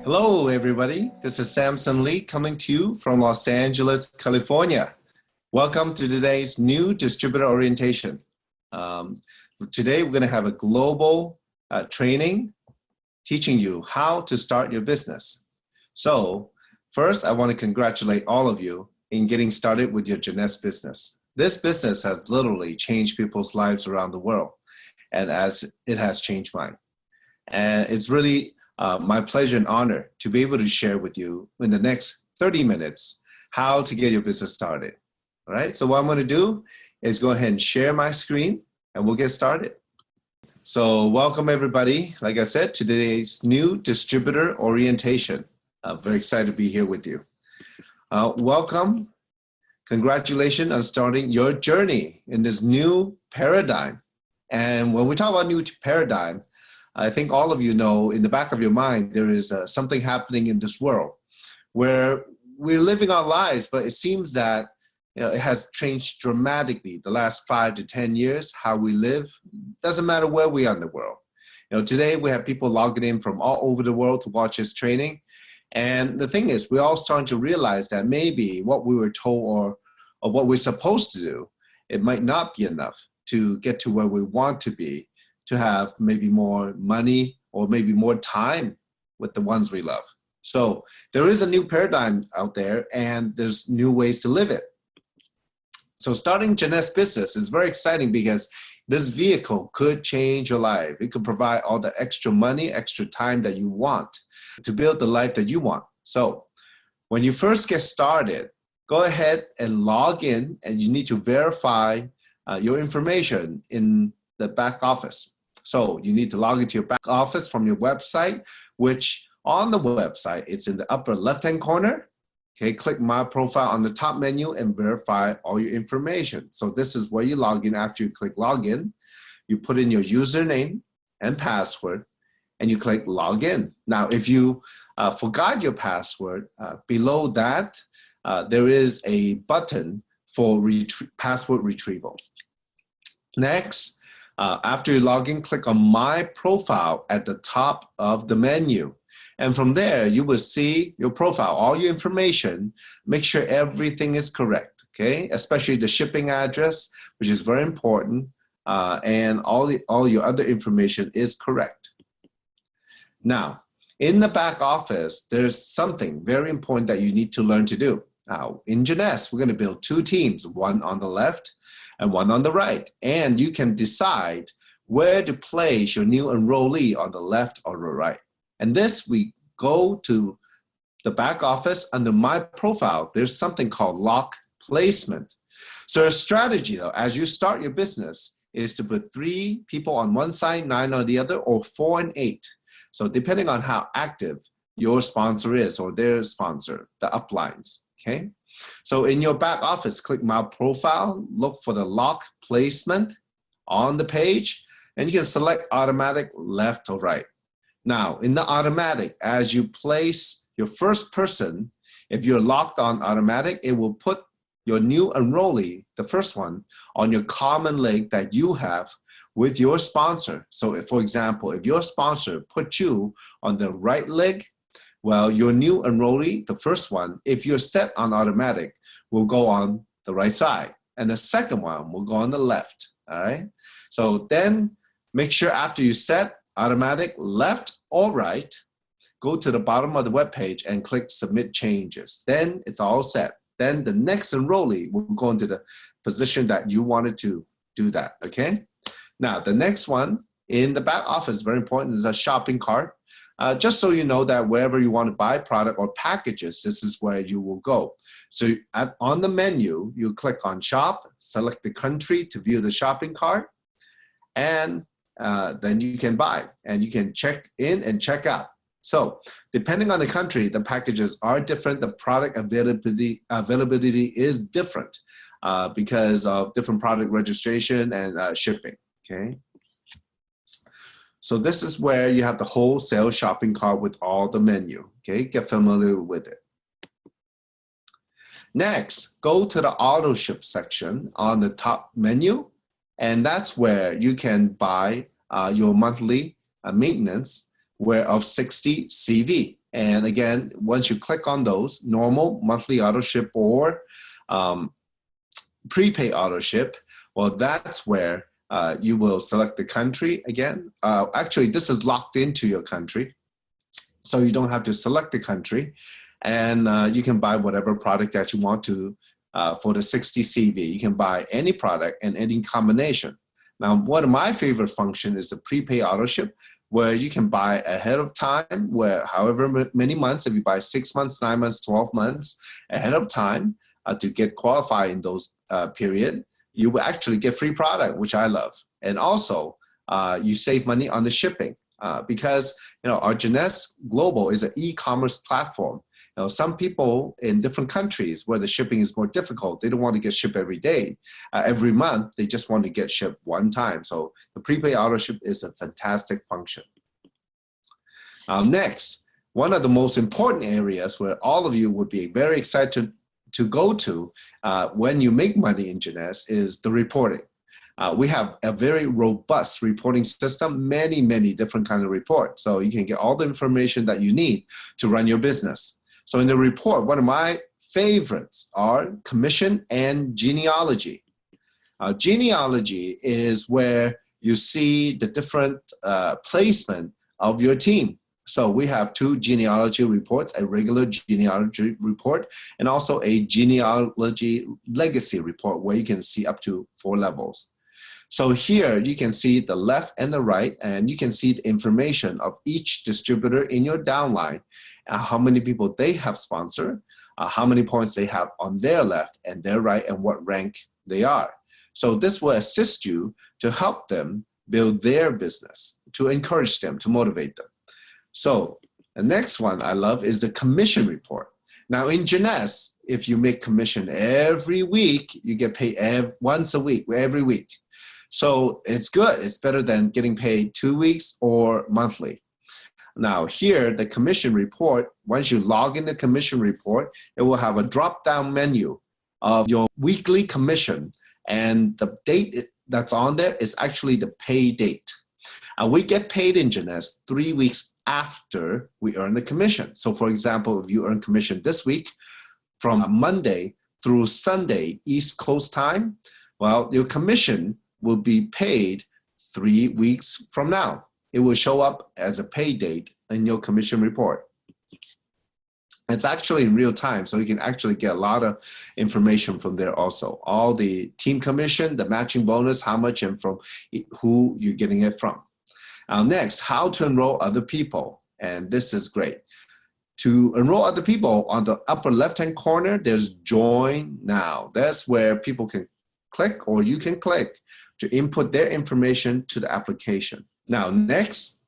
Hello, everybody. This is Samson Lee coming to you from Los Angeles, California. Welcome to today's new distributor orientation. Today, we're going to have a global training teaching you how to start your business. So first, I want to congratulate all of you in getting started with your Jeunesse business. This business has literally changed people's lives around the world, and as it has changed mine. And it's really my pleasure and honor to be able to share with you in the next 30 minutes how to get your business started. All right, so what I'm going to do is go ahead and share my screen and we'll get started. So welcome everybody, like I said, to today's new distributor orientation. I'm very excited to be here with you. Welcome, congratulations on starting your journey in this new paradigm. And when we talk about new paradigm, I think all of you know in the back of your mind, there is something happening in this world where we're living our lives, but it seems that it has changed dramatically the last 5 to 10 years, how we live. Doesn't matter where we are in the world. Today we have people logging in from all over the world to watch this training. And the thing is, we're all starting to realize that maybe what we were told or what we're supposed to do, it might not be enough to get to where we want to be, to have maybe more money or maybe more time with the ones we love. So there is a new paradigm out there and there's new ways to live it. So starting Jeunesse business is very exciting because this vehicle could change your life. It could provide all the extra money, extra time that you want to build the life that you want. So when you first get started, go ahead and log in, and you need to verify your information in the back office. So you need to log into your back office from your website, which on the website, it's in the upper left-hand corner. Okay, click My Profile on the top menu and verify all your information. So this is where you log in. After you click Login, you put in your username and password, and you click Login. Now, if you forgot your password, below that, there is a button for password retrieval. Next, after you log in, click on My Profile at the top of the menu. And from there, you will see your profile, all your information. Make sure everything is correct, okay? Especially the shipping address, which is very important, and all your other information is correct. Now, in the back office, there's something very important that you need to learn to do. Now, in Jeunesse, we're going to build 2 teams, one on the left and one on the right. And you can decide where to place your new enrollee on the left or the right. And this, we go to the back office under My Profile. There's something called lock placement. So a strategy, though, as you start your business, is to put 3 people on one side, 9 on the other, or 4 and 8. So depending on how active your sponsor is or their sponsor, the uplines, okay? So in your back office, click My Profile, look for the lock placement on the page, and you can select automatic left or right. Now, in the automatic, as you place your first person, if you're locked on automatic, it will put your new enrollee, the first one, on your common link that you have with your sponsor. So if, for example, if your sponsor put you on the right leg, well, your new enrollee, the first one, if you're set on automatic, will go on the right side. And the second one will go on the left, all right? So then make sure after you set automatic left or right, go to the bottom of the web page and click Submit Changes. Then it's all set. Then the next enrollee will go into the position that you wanted to do that, okay? Now, the next one in the back office, very important, is a shopping cart. Just so you know that wherever you want to buy product or packages, this is where you will go. So on the menu, you click on Shop, select the country to view the shopping cart, and then you can buy, and you can check in and check out. So depending on the country, the packages are different. The product availability is different because of different product registration and shipping, okay? So this is where you have the wholesale shopping cart with all the menu, okay? Get familiar with it. Next, go to the auto ship section on the top menu, and that's where you can buy your monthly maintenance where of 60 CV. And again, once you click on those, normal, monthly auto ship, or prepay auto ship, well, that's where you will select the country again. Actually, this is locked into your country, so you don't have to select the country, and you can buy whatever product that you want to for the 60 CV. You can buy any product and any combination. Now, one of my favorite functions is the prepay auto ship, where you can buy ahead of time, where however many months, if you buy 6 months, 9 months, 12 months ahead of time to get qualified in those period, you will actually get free product, which I love. And also, you save money on the shipping because our Jeunesse Global is an e-commerce platform. Some people in different countries where the shipping is more difficult, they don't want to get shipped every day, every month. They just want to get shipped one time. So the prepay auto ship is a fantastic function. Next, one of the most important areas where all of you would be very excited to go to when you make money in Jeunesse is the reporting. We have a very robust reporting system, many different kinds of reports. So you can get all the information that you need to run your business. So in the report, one of my favorites are commission and genealogy. Genealogy is where you see the different placement of your team. So we have 2 genealogy reports, a regular genealogy report, and also a genealogy legacy report where you can see up to 4 levels. So here you can see the left and the right, and you can see the information of each distributor in your downline, how many people they have sponsored, how many points they have on their left and their right, and what rank they are. So this will assist you to help them build their business, to encourage them, to motivate them. So the next one I love is the commission report. Now in Jeunesse, if you make commission every week, you get paid once a week, every week. So it's good. It's better than getting paid 2 weeks or monthly. Now here, the commission report, once you log in the commission report, it will have a drop-down menu of your weekly commission, and the date that's on there is actually the pay date. We get paid in Jeunesse 3 weeks after we earn the commission. So for example, if you earn commission this week from Monday through Sunday, East Coast time, well, your commission will be paid 3 weeks from now. It will show up as a pay date in your commission report. It's actually in real time, so you can actually get a lot of information from there also. All the team commission, the matching bonus, how much, and from who you're getting it from. Next, how to enroll other people. And this is great. To enroll other people, on the upper left-hand corner, there's Join Now. That's where people can click, or you can click, to input their information to the application. Now, next,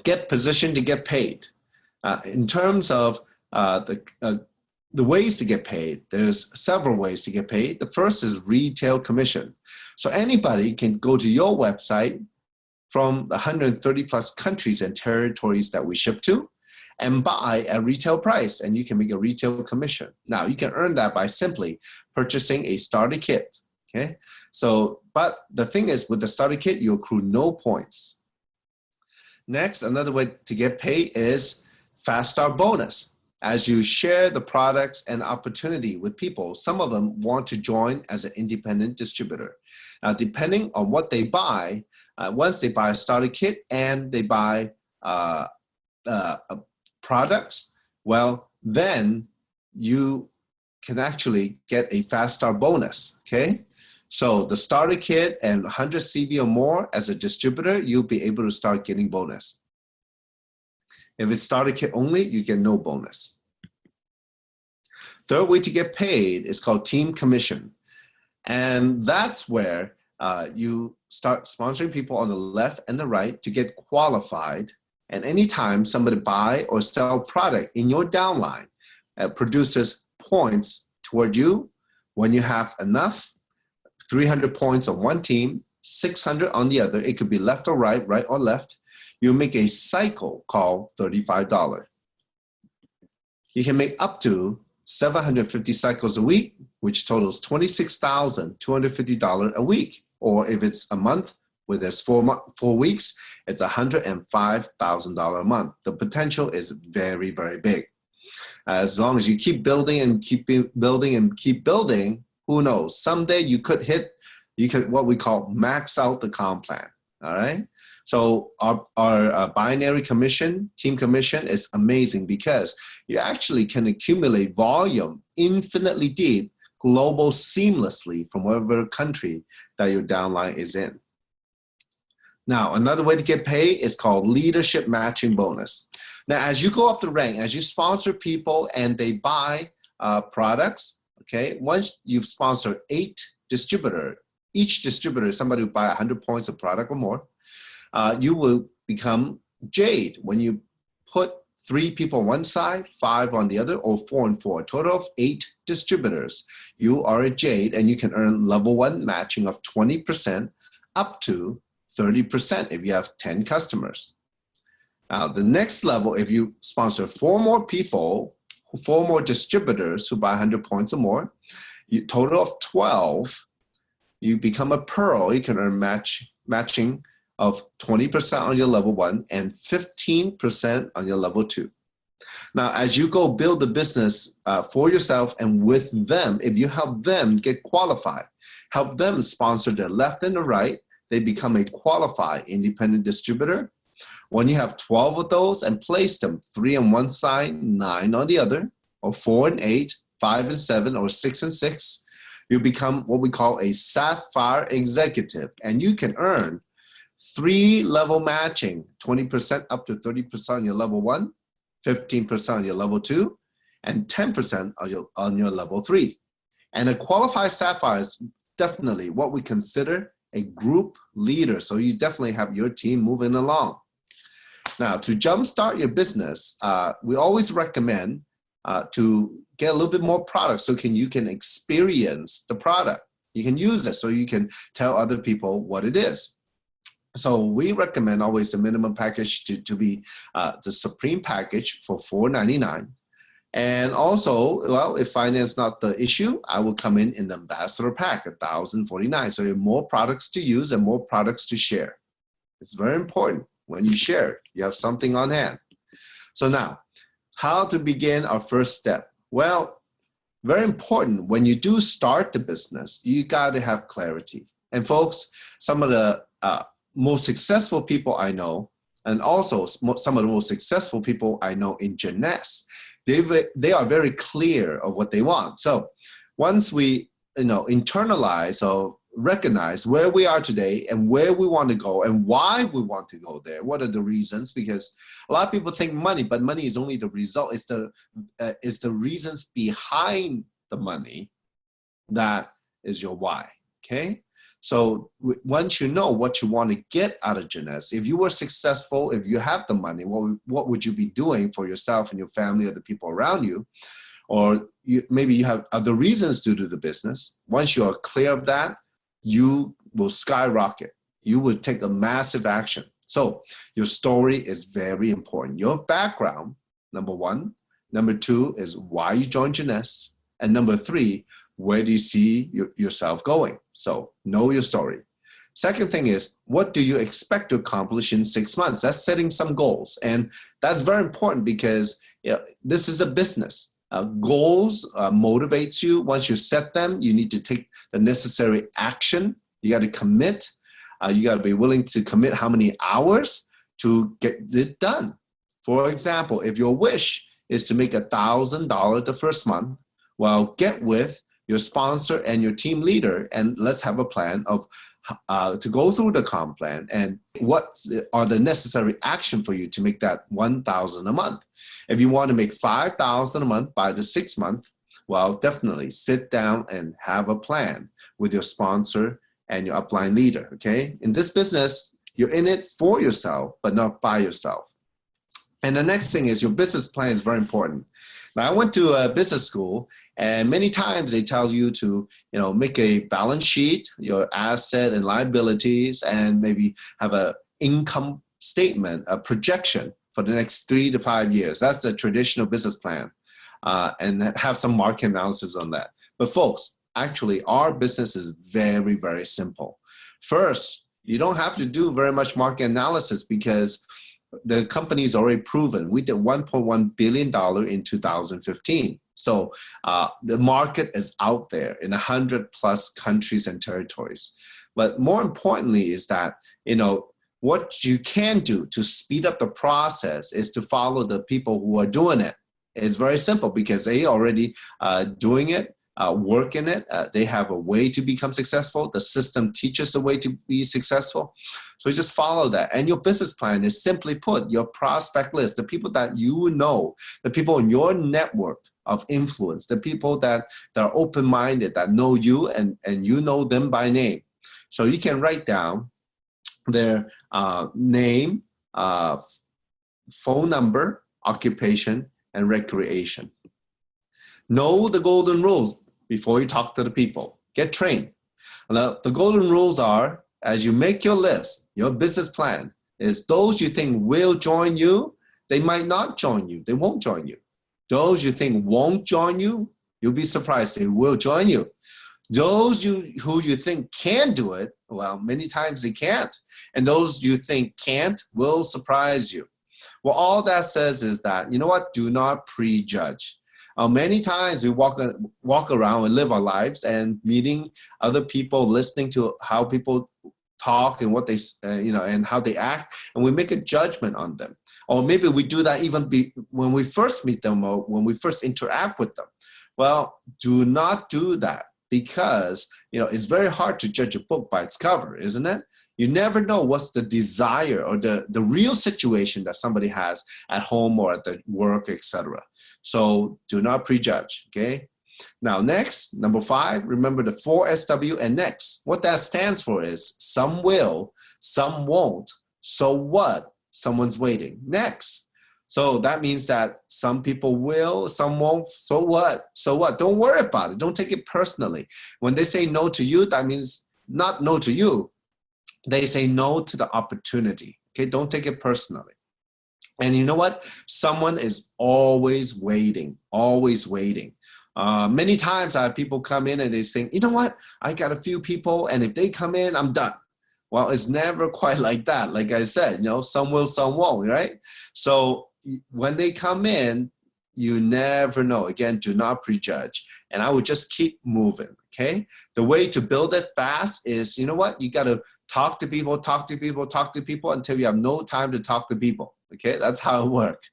get positioned to get paid. In terms of the ways to get paid, there's several ways to get paid. The first is retail commission. So anybody can go to your website from the 130 plus countries and territories that we ship to and buy at retail price, and you can make a retail commission. Now, you can earn that by simply purchasing a starter kit, okay? So, but the thing is, with the starter kit, you accrue no points. Next, another way to get paid is Fast Start bonus. As you share the products and opportunity with people, some of them want to join as an independent distributor. Now, depending on what they buy, once they buy a starter kit and they buy products, well, then you can actually get a Fast Start bonus, okay? So the starter kit and 100 CV or more as a distributor, you'll be able to start getting bonus. If it's starter kit only, you get no bonus. Third way to get paid is called team commission. And that's where you start sponsoring people on the left and the right to get qualified. And anytime somebody buy or sell product in your downline, produces points toward you. When you have enough, 300 points on one team, 600 on the other, it could be left or right, right or left, you make a cycle called $35. You can make up to 750 cycles a week, which totals $26,250 a week. Or if it's a month where there's 4 weeks, It's $105,000 a month. The potential is very, very big. As long as you keep building and keep building and keep building, who knows? Someday you could what we call max out the comp plan, all right? So our binary commission, team commission is amazing because you actually can accumulate volume infinitely deep, global seamlessly from whatever country that your downline is in. Now, another way to get paid is called leadership matching bonus. Now, as you go up the rank, as you sponsor people and they buy products, okay, once you've sponsored 8 distributors, each distributor is somebody who buy 100 points of product or more, you will become Jade. When you put 3 people on one side, 5 on the other, or 4 and 4, a total of 8 distributors, you are a Jade and you can earn level 1 matching of 20% up to 30% if you have 10 customers. Now, the next level, if you sponsor 4 more people, 4 more distributors who buy 100 points or more, you total of 12, you become a Pearl. You can earn matching of 20% on your level 1 and 15% on your level 2. Now, as you go build the business for yourself and with them, if you help them get qualified, help them sponsor the left and the right, they become a qualified independent distributor. When you have 12 of those and place them 3 on one side, 9 on the other, or 4 and 8, 5 and 7, or 6 and 6, you become what we call a Sapphire executive, and you can earn 3 level matching, 20% up to 30% on your level 1, 15% on your level 2, and 10% on your level 3. And a qualified Sapphire is definitely what we consider a group leader. So you definitely have your team moving along. Now, to jumpstart your business, we always recommend to get a little bit more product so you can experience the product. You can use it so you can tell other people what it is. So we recommend always the minimum package to be the Supreme package for $499. And also, well, if finance is not the issue, I will come in the Ambassador Pack, $1,049. So you have more products to use and more products to share. It's very important. When you share, you have something on hand. So now, how to begin our first step? Well, very important. When you do start the business, you got to have clarity. And folks, some of the most successful people I know, and also some of the most successful people I know in Jeunesse, they are very clear of what they want. So once we internalize or recognize where we are today and where we want to go and why we want to go there, what are the reasons? Because a lot of people think money, but money is only the result. It's the reasons behind the money that is your why, okay? So once you know what you want to get out of Jeunesse, if you were successful, if you have the money, what would you be doing for yourself and your family or the people around you? Or maybe you have other reasons to do the business. Once you are clear of that, you will skyrocket. You will take a massive action. So your story is very important. Your background, number 1. Number 2 is why you joined Jeunesse. And number 3, where do you see yourself going? So know your story. Second thing is, what do you expect to accomplish in 6 months? That's setting some goals. And that's very important because this is a business. Goals motivates you. Once you set them, you need to take the necessary action. You got to commit. You got to be willing to commit how many hours to get it done. For example, if your wish is to make $1,000 the first month, well, get with your sponsor and your team leader, and let's have a plan of to go through the comp plan and what are the necessary action for you to make that $1,000 a month. If you want to make $5,000 a month by the 6th month, well, definitely sit down and have a plan with your sponsor and your upline leader, okay? In this business, you're in it for yourself, but not by yourself. And the next thing is your business plan is very important. Now, I went to a business school, and many times they tell you to, make a balance sheet, your asset and liabilities, and maybe have an income statement, a projection for the next 3 to 5 years. That's the traditional business plan, and have some market analysis on that. But folks, actually, our business is very, very simple. First, You don't have to do very much market analysis because the company's already proven. We did $1.1 billion in 2015. So the market is out there in 100+ countries and territories. But more importantly is that, what you can do to speed up the process is to follow the people who are doing it. It's very simple because they already doing it, work in it. They have a way to become successful. The system teaches a way to be successful. So you just follow that. And your business plan is simply put, your prospect list, the people that you know, the people in your network of influence, the people that are open-minded, that know you and you know them by name. So you can write down their name, phone number, occupation, and recreation. Know the golden rules before you talk to the people. Get trained. Now, the golden rules are, as you make your list, your business plan, is those you think will join you, they might not join you. They won't join you. Those you think won't join you, you'll be surprised they will join you. Those who you think can do it, well, many times they can't. And those you think can't will surprise you. Well, all that says is that, you know what? Do not prejudge. Many times we walk around and live our lives and meeting other people, listening to how people talk and what they, and how they act, and we make a judgment on them. Or maybe we do that even when we first meet them or when we first interact with them. Well, do not do that because, it's very hard to judge a book by its cover, isn't it? You never know what's the desire or the real situation that somebody has at home or at the work, etc. So do not prejudge, okay? Now next, number 5, remember the 4 SW and next. What that stands for is some will, some won't, so what? Someone's waiting. Next. So that means that some people will, some won't, so what? So what? Don't worry about it. Don't take it personally. When they say no to you, that means not no to you. They say no to the opportunity. Okay, don't take it personally. And you know what? Someone is always waiting, always waiting. Many times I have people come in and they think, you know what? I got a few people and if they come in, I'm done. Well, it's never quite like that. Like I said, some will, some won't, right? So when they come in, you never know. Again, do not prejudge. And I would just keep moving, okay? The way to build it fast is, you know what? You got to talk to people, talk to people, talk to people until you have no time to talk to people. Okay, that's how it works.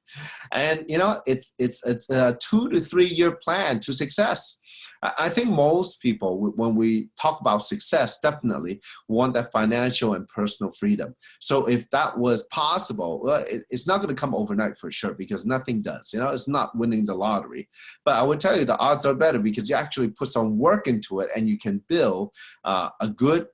And it's a 2 to 3 year plan to success. I think most people, when we talk about success, definitely want that financial and personal freedom. So if that was possible, well, it's not going to come overnight for sure because nothing does. It's not winning the lottery. But I would tell you the odds are better because you actually put some work into it and you can build a good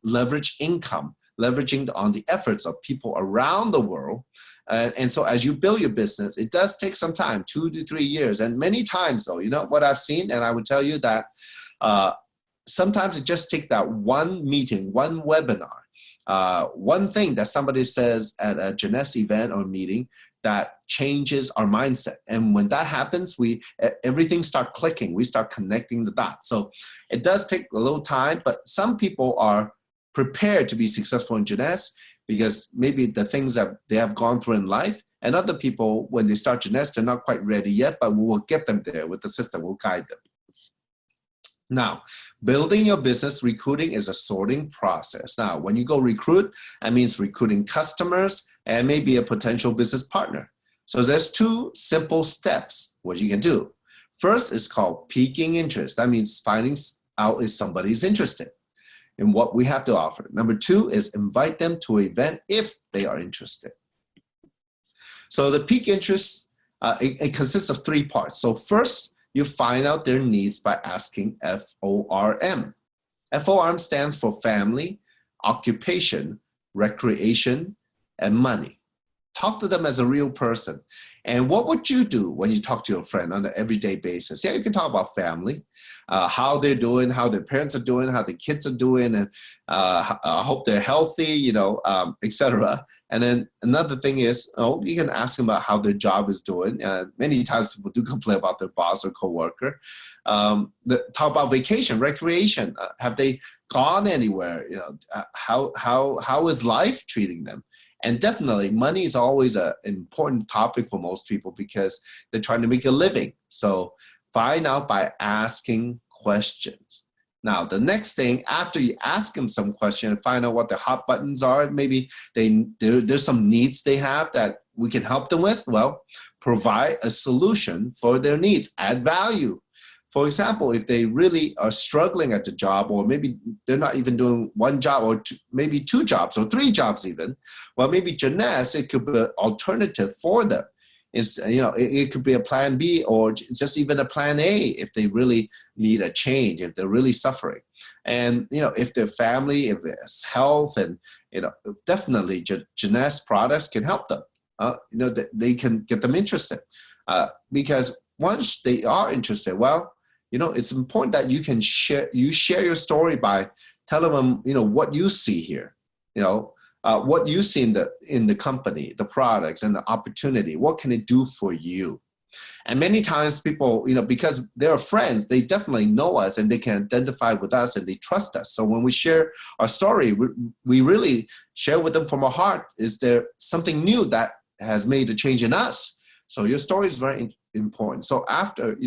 leverage income, leveraging on the efforts of people around the world. And so as you build your business, it does take some time, 2 to 3 years. And many times though, what I've seen, and I would tell you that sometimes it just takes that one meeting, one webinar, one thing that somebody says at a Jeunesse event or meeting that changes our mindset. And when that happens, everything starts clicking. We start connecting the dots. So it does take a little time, but some people are prepared to be successful in Jeunesse because maybe the things that they have gone through in life, and other people, when they start Jeunesse, they're not quite ready yet, but we will get them there with the system, we'll guide them. Now, building your business, recruiting is a sorting process. Now, when you go recruit, that means recruiting customers and maybe a potential business partner. So there's 2 simple steps what you can do. First is called piquing interest. That means finding out if somebody's interested in what we have to offer. Number 2 is invite them to an event if they are interested. So the pique interest, it consists of 3 parts. So first, you find out their needs by asking FORM. FORM stands for family, occupation, recreation, and money. Talk to them as a real person. And what would you do when you talk to your friend on an everyday basis? Yeah, you can talk about family, how they're doing, how their parents are doing, how the kids are doing, and I hope they're healthy, etc. And then another thing is, you can ask them about how their job is doing. Many times people do complain about their boss or coworker. Talk about vacation, recreation. Have they gone anywhere? How is life treating them? And definitely, money is always an important topic for most people because they're trying to make a living. So find out by asking questions. Now, the next thing, after you ask them some question and find out what the hot buttons are, maybe there's some needs they have that we can help them with, well, provide a solution for their needs, add value. For example, if they really are struggling at the job, or maybe they're not even doing one job, or maybe two jobs or three jobs even, well, maybe Jeunesse, it could be an alternative for them. It could be a plan B or just even a plan A if they really need a change, if they're really suffering. And, if their family, if it's health, and, definitely Jeunesse products can help them. They can get them interested. Because once they are interested, well, it's important that you can share your story by telling them, what you see here, what you see in the company, the products and the opportunity. What can it do for you? And many times people, because they're friends, they definitely know us and they can identify with us and they trust us. So when we share our story, we really share with them from our heart. Is there something new that has made a change in us? So your story is very important. So after,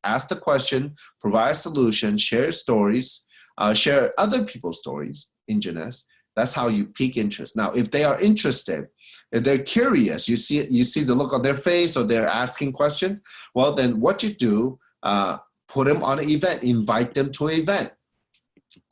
ask the question, provide a solution, share stories, share other people's stories in Jeunesse. That's how you pique interest. Now, if they are interested, if they're curious, you see the look on their face or they're asking questions, well, then what you do, put them on an event, invite them to an event.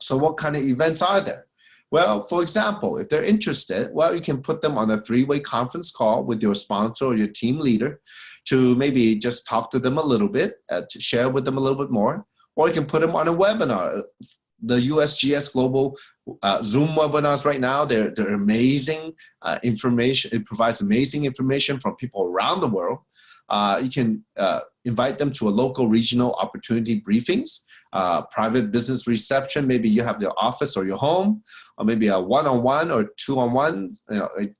So what kind of events are there? Well, for example, if they're interested, well, you can put them on a 3-way conference call with your sponsor or your team leader to maybe just talk to them a little bit, to share with them a little bit more. Or you can put them on a webinar. The USGS Global Zoom webinars right now, they're amazing information. It provides amazing information from people around the world. You can invite them to a local regional opportunity briefings, private business reception. Maybe you have your office or your home, or maybe a one-on-one or two-on-one,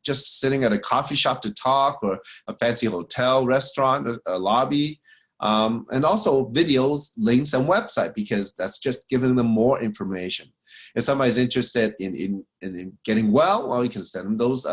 just sitting at a coffee shop to talk, or a fancy hotel, restaurant, a lobby. And also videos, links, and website, because that's just giving them more information. If somebody's interested in getting well, you can send them those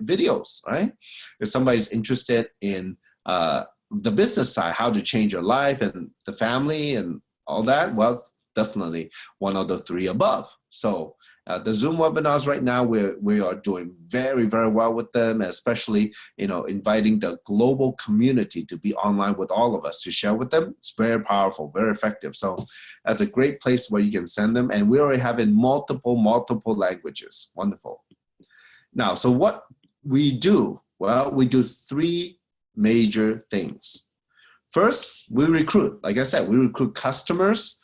videos, right? If somebody's interested in the business side, how to change your life and the family and all that, well, it's definitely one of the 3 above. So the Zoom webinars right now, we are doing very, very well with them, especially, inviting the global community to be online with all of us to share with them. It's very powerful, very effective. So that's a great place where you can send them. And we already have in multiple languages. Wonderful. Now, so what we do, well, we do 3 major things. First, we recruit. Like I said, we recruit customers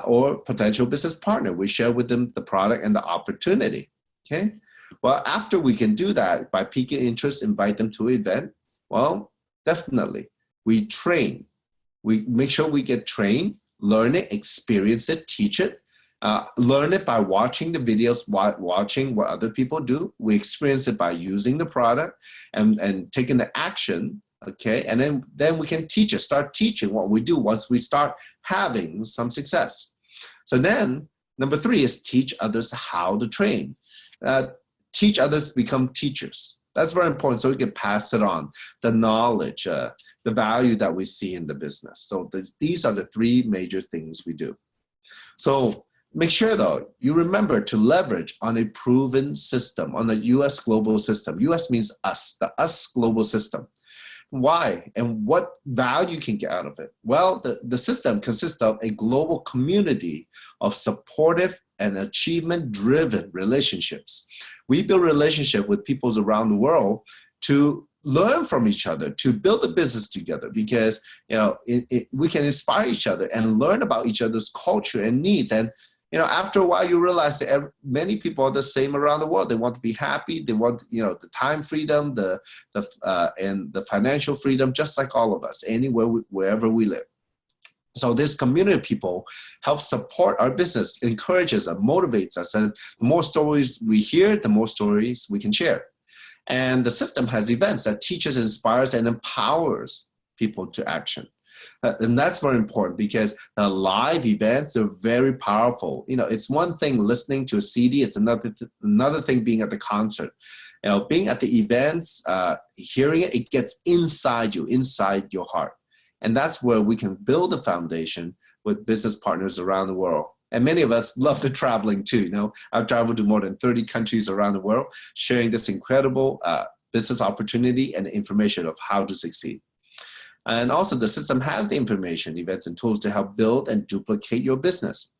or potential business partner. We share with them the product and the opportunity, okay? Well, after we can do that by piquing interest, invite them to an event, well, definitely, we train. We make sure we get trained, learn it, experience it, teach it, learn it by watching the videos, watching what other people do. We experience it by using the product and taking the action. Okay, and then we can teach it, start teaching what we do once we start having some success. So then, number 3 is teach others how to train. Teach others become teachers. That's very important, so we can pass it on, the knowledge, the value that we see in the business. So these are the 3 major things we do. So make sure, though, you remember to leverage on a proven system, on the US global system. US means us, the us global system. Why and what value you can get out of it? Well, the system consists of a global community of supportive and achievement-driven relationships. We build relationship with people around the world to learn from each other, to build a business together, because we can inspire each other and learn about each other's culture and needs. And after a while, you realize that many people are the same around the world. They want to be happy. They want, the time freedom, and the financial freedom, just like all of us, wherever we live. So this community of people helps support our business, encourages us, motivates us. And the more stories we hear, the more stories we can share. And the system has events that teaches, inspires, and empowers people to action. And that's very important because the live events are very powerful. It's one thing listening to a CD. It's another thing being at the concert. Being at the events, hearing it, it gets inside you, inside your heart. And that's where we can build a foundation with business partners around the world. And many of us love the traveling too. I've traveled to more than 30 countries around the world, sharing this incredible business opportunity and information of how to succeed. And also the system has the information, events, and tools to help build and duplicate your business.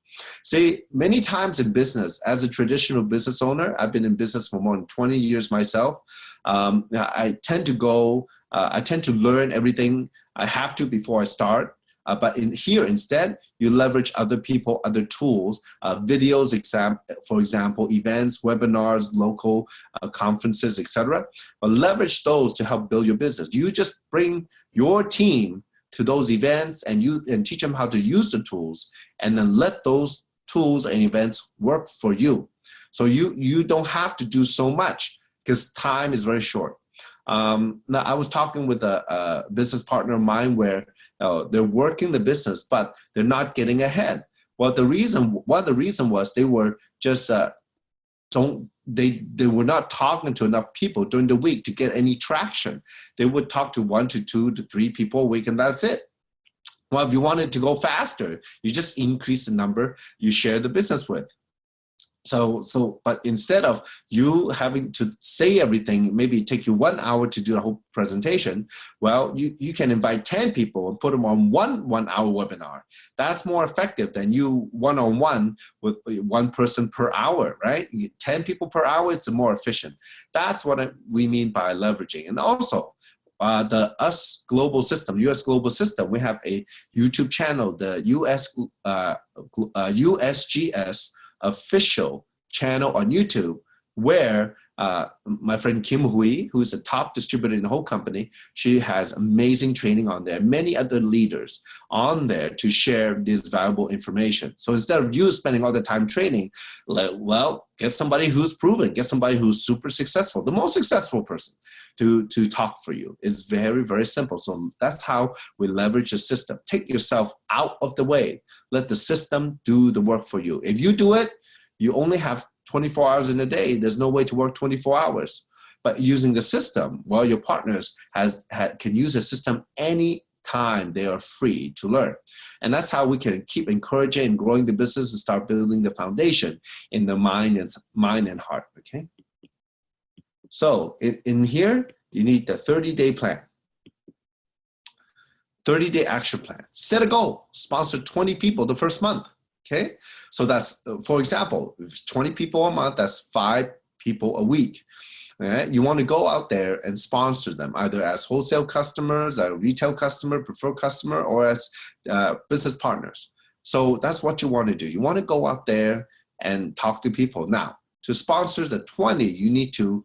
See, many times in business, as a traditional business owner, I've been in business for more than 20 years myself. I tend to learn everything I have to before I start. But here, instead, you leverage other people, other tools, videos, for example, events, webinars, local conferences, etc. But leverage those to help build your business. You just bring your team to those events and teach them how to use the tools, and then let those tools and events work for you. So you don't have to do so much because time is very short. Now, I was talking with a business partner of mine where they're working the business, but they're not getting ahead. Well, the reason was they were just they were not talking to enough people during the week to get any traction. They would talk to 1 to 2 to 3 people a week, and that's it. Well, if you wanted to go faster, you just increase the number you share the business with. But instead of you having to say everything, maybe take you 1 hour to do the whole presentation, well, you can invite 10 people and put them on one hour webinar. That's more effective than you one-on-one with 1 person per hour, right? 10 people per hour, it's more efficient. That's what we mean by leveraging. And also, the US global system, we have a YouTube channel, the USGS official channel on YouTube, where my friend Kim Hui, who's a top distributor in the whole company, she has amazing training on there, many other leaders on there to share this valuable information. So instead of you spending all the time training, get somebody who's proven, get somebody who's super successful, the most successful person to talk for you. It's very, very simple. So that's how we leverage the system. Take yourself out of the way. Let the system do the work for you. If you do it, you only have 24 hours in a day. There's no way to work 24 hours. But using the system, well, your partners can use the system any time they are free to learn. And that's how we can keep encouraging and growing the business and start building the foundation in the mind and heart, okay? So in here, you need the 30-day plan. 30-day action plan. Set a goal. Sponsor 20 people the first month. Okay, so that's, for example, if 20 people a month, that's 5 people a week. All right? You want to go out there and sponsor them, either as wholesale customers, a retail customer, preferred customer, or as business partners. So that's what you want to do. You want to go out there and talk to people. Now, to sponsor the 20, you need to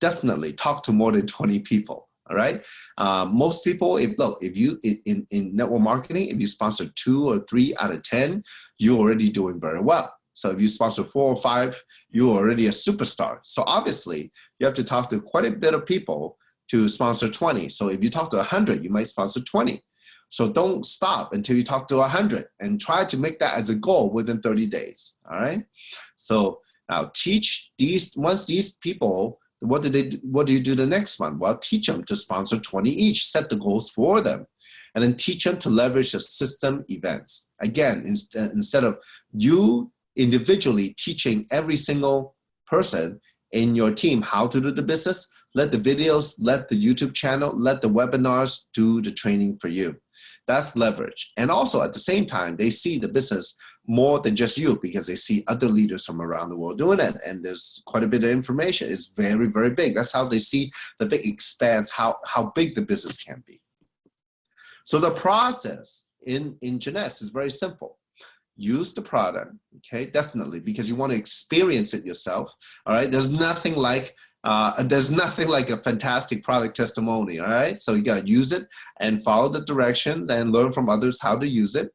definitely talk to more than 20 people. All right. Most people, if you in network marketing, if you sponsor 2 or 3 out of 10, you're already doing very well. So if you sponsor 4 or 5, you're already a superstar. So obviously, you have to talk to quite a bit of people to sponsor 20. So if you talk to 100, you might sponsor 20. So don't stop until you talk to 100, and try to make that as a goal within 30 days. All right. So now teach once these people. What do you do the next month? Well, teach them to sponsor 20 each, set the goals for them, and then teach them to leverage the system events. Again, instead of you individually teaching every single person in your team how to do the business, let the videos, let the YouTube channel, let the webinars do the training for you. That's leverage. And also at the same time, they see the business more than just you, because they see other leaders from around the world doing it. And there's quite a bit of information. It's very, very big. That's how they see the big expanse, how big the business can be. So the process in Jeunesse is very simple. use the product, okay, definitely, because you want to experience it yourself, all right? There's nothing like a fantastic product testimony, all right? So you got to use it and follow the directions and learn from others how to use it.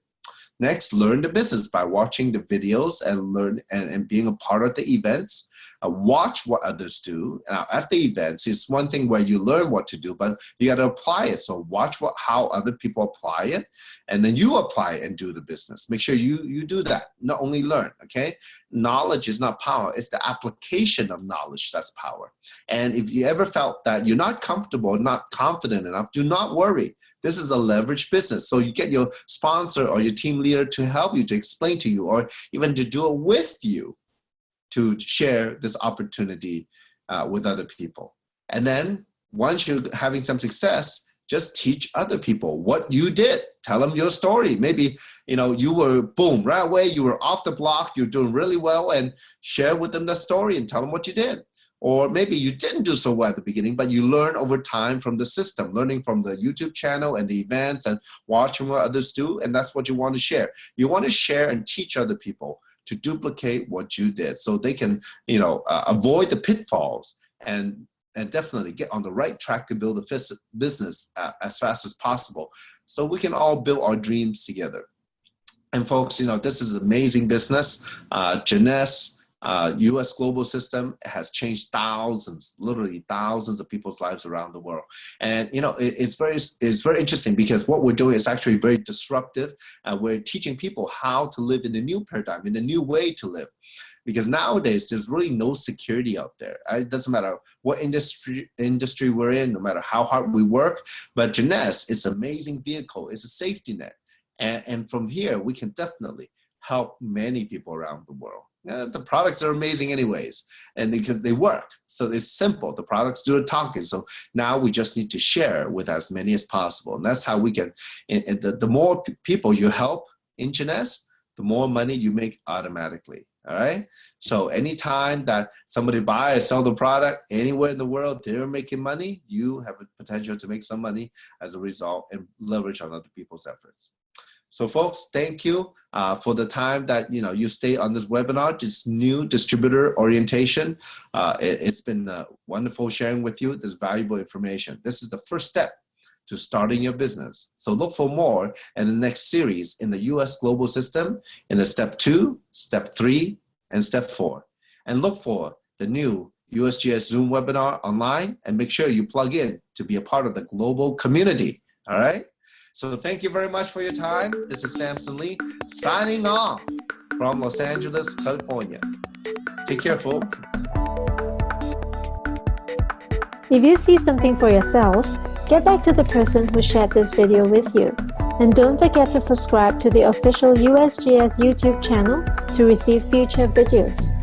Next, learn the business by watching the videos and learn and being a part of the events. Watch what others do. Now, at the events, it's one thing where you learn what to do, but you got to apply it. So watch how other people apply it, and then you apply it and do the business. Make sure you do that, not only learn, okay? Knowledge is not power. It's the application of knowledge that's power. And if you ever felt that you're not comfortable, not confident enough, do not worry. This is a leverage business. So you get your sponsor or your team leader to help you, to explain to you, or even to do it with you, to share this opportunity with other people. And then once you're having some success, just teach other people what you did. Tell them your story. Maybe, you were, boom, right away, you were off the block, you're doing really well, and share with them the story and tell them what you did. Or maybe you didn't do so well at the beginning, but you learn over time from the system, learning from the YouTube channel and the events and watching what others do, and that's what you want to share. You want to share and teach other people to duplicate what you did so they can, avoid the pitfalls and definitely get on the right track to build a business as fast as possible so we can all build our dreams together. And folks, this is amazing business. Jeunesse, U.S. global system has changed literally thousands of people's lives around the world. And it's very interesting because what we're doing is actually very disruptive. We're teaching people how to live in the new paradigm, in the new way to live. Because nowadays there's really no security out there. It doesn't matter what industry we're in, no matter how hard we work. But Jeunesse is an amazing vehicle. It's a safety net. And from here, we can definitely help many people around the world. The products are amazing anyways, and because they work. So it's simple. The products do the talking. So now we just need to share with as many as possible. And that's how we can, the more people you help in Jeunesse, the more money you make automatically. All right. So anytime that somebody buy or sell the product anywhere in the world, they're making money, you have a potential to make some money as a result and leverage on other people's efforts. So folks, thank you for the time that you stay on this webinar, this new distributor orientation. It's been wonderful sharing with you this valuable information. This is the first step to starting your business. So look for more in the next series in the US global system in the step 2, step 3, and step 4. And look for the new USGS Zoom webinar online and make sure you plug in to be a part of the global community. All right. So thank you very much for your time. This is Samson Lee signing off from Los Angeles, California. Take care, folks. If you see something for yourself, get back to the person who shared this video with you. And don't forget to subscribe to the official USGS YouTube channel to receive future videos.